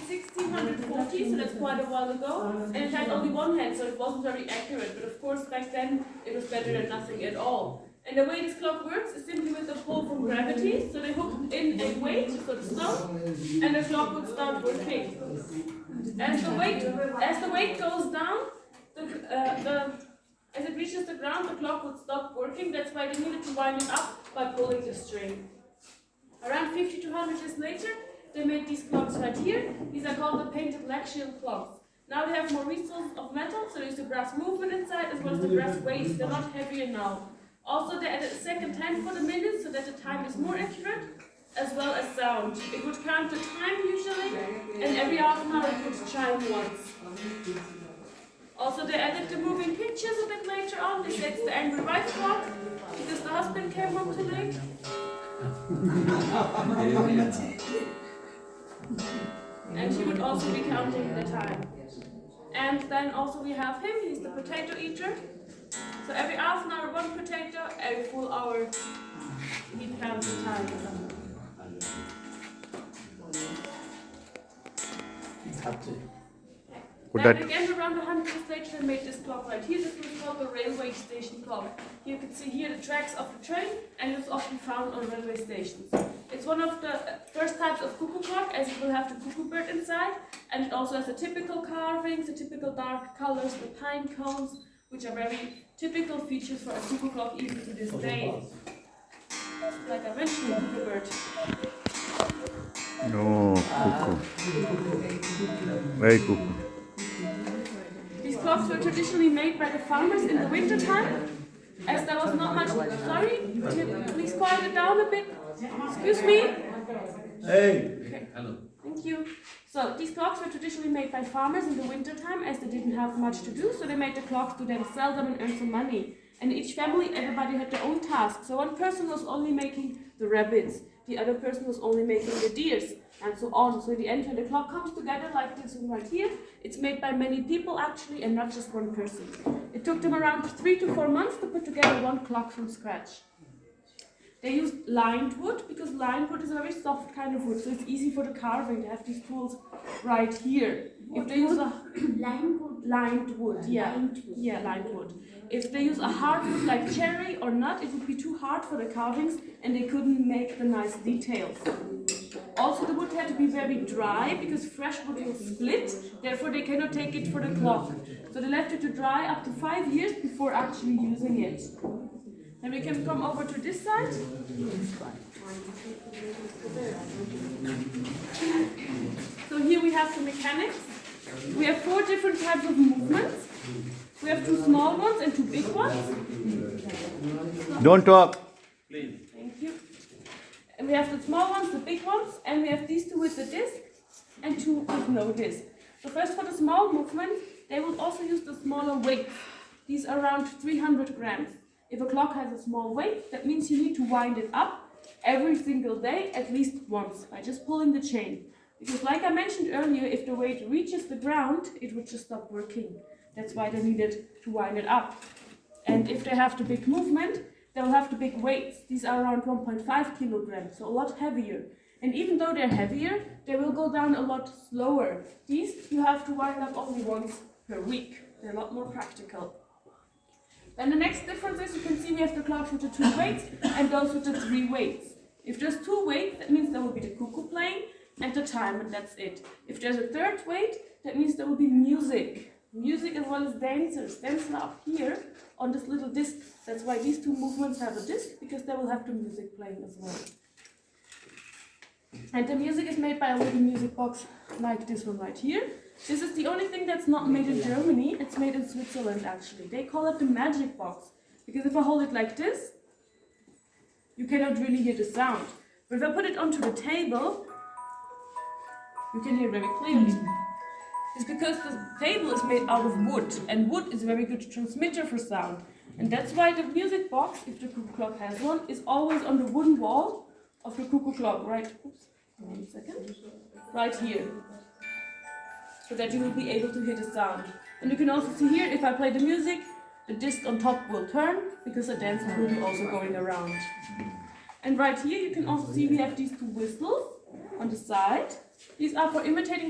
1640, so that's quite a while ago, and it had only one hand, so it wasn't very accurate, but of course back then it was better than nothing at all. And the way this clock works is simply with the pull from gravity, so they hooked in a weight, so the stone, and the clock would start working. As the weight goes down, as it reaches the ground, the clock would stop working. That's why they needed to wind it up by pulling the string. Around 50 to 100 years later, they made these clocks right here. These are called the painted Laxial clocks. Now they have more resources of metal, so there's the brass movement inside as well as the brass weights. They're not heavier now. Also, they added a second hand for the minutes so that the time is more accurate, as well as sound. It would count the time usually, and every half an hour it would chime once. Also, they added the moving pictures a bit later on. They said it's the angry wife clock because the husband came home too late. And she would also be counting the time. And then also we have him, he's the potato eater. So every half an hour one potato, every full hour he counts the time. Then again, around 100 years later, they made this clock right here. This was called the railway station clock. You can see here the tracks of the train, and it's often found on railway stations. It's one of the first types of cuckoo clock, as it will have the cuckoo bird inside, and it also has the typical carvings, the typical dark colors, the pine cones, which are very typical features for a cuckoo clock even to this day. Like I mentioned, the cuckoo bird. No, cuckoo. Very cuckoo. These clocks were traditionally made by the farmers in the winter time, as there was not much. Sorry, please quiet it down a bit. Excuse me. Hey. Okay. Hello. Thank you. So these clocks were traditionally made by farmers in the winter time, as they didn't have much to do, so they made the clocks to then sell them and earn some money. And each family, everybody had their own task. So one person was only making the rabbits, the other person was only making the deers, and so on. So in the end, when the clock comes together like this one right here, it's made by many people actually, and not just one person. It took them around 3 to 4 months to put together one clock from scratch. They used lined wood, because lined wood is a very soft kind of wood, so it's easy for the carving. They have these tools right here. If they use a lined wood, yeah, lined wood. If they use a hard wood like cherry or nut, it would be too hard for the carvings, and they couldn't make the nice details. Also, the wood had to be very dry, because fresh wood will split, therefore they cannot take it for the clock. So they left it to dry up to 5 years before actually using it. Then we can come over to this side. So here we have the mechanics. We have 4 different types of movements. We have 2 small ones and 2 big ones. Don't talk. Please. Thank you. And we have the small ones, the big ones, and we have these 2 with the disc and 2 with no disc. So first for the small movement, they will also use the smaller weights. These are around 300 grams. If a clock has a small weight, that means you need to wind it up every single day at least once by just pulling the chain. Because like I mentioned earlier, if the weight reaches the ground, it would just stop working. That's why they needed to wind it up. And if they have the big movement, they'll have the big weights. These are around 1.5 kilograms, so a lot heavier. And even though they're heavier, they will go down a lot slower. These you have to wind up only once per week. They're a lot more practical. Then the next difference is, you can see we have the clocks with the 2 weights and those with the 3 weights. If there's 2 weights, that means there will be the cuckoo playing and the time, and that's it. If there's a 3rd weight, that means there will be music. Music as well as dancers. Dancers are up here on this little disc. That's why these 2 movements have a disc, because they will have the music playing as well. And the music is made by a little music box like this one right here. This is the only thing that's not made in Germany. It's made in Switzerland actually. They call it the magic box, because if I hold it like this, you cannot really hear the sound. But if I put it onto the table, you can hear very clearly. It's because the table is made out of wood, and wood is a very good transmitter for sound. And that's why the music box, if the cuckoo clock has one, is always on the wooden wall of the cuckoo clock, right? Oops, 1 second. Right here. So that you will be able to hear the sound. And you can also see here, if I play the music, the disc on top will turn, because the dancers will be also going around. And right here you can also see we have these 2 whistles on the side. These are for imitating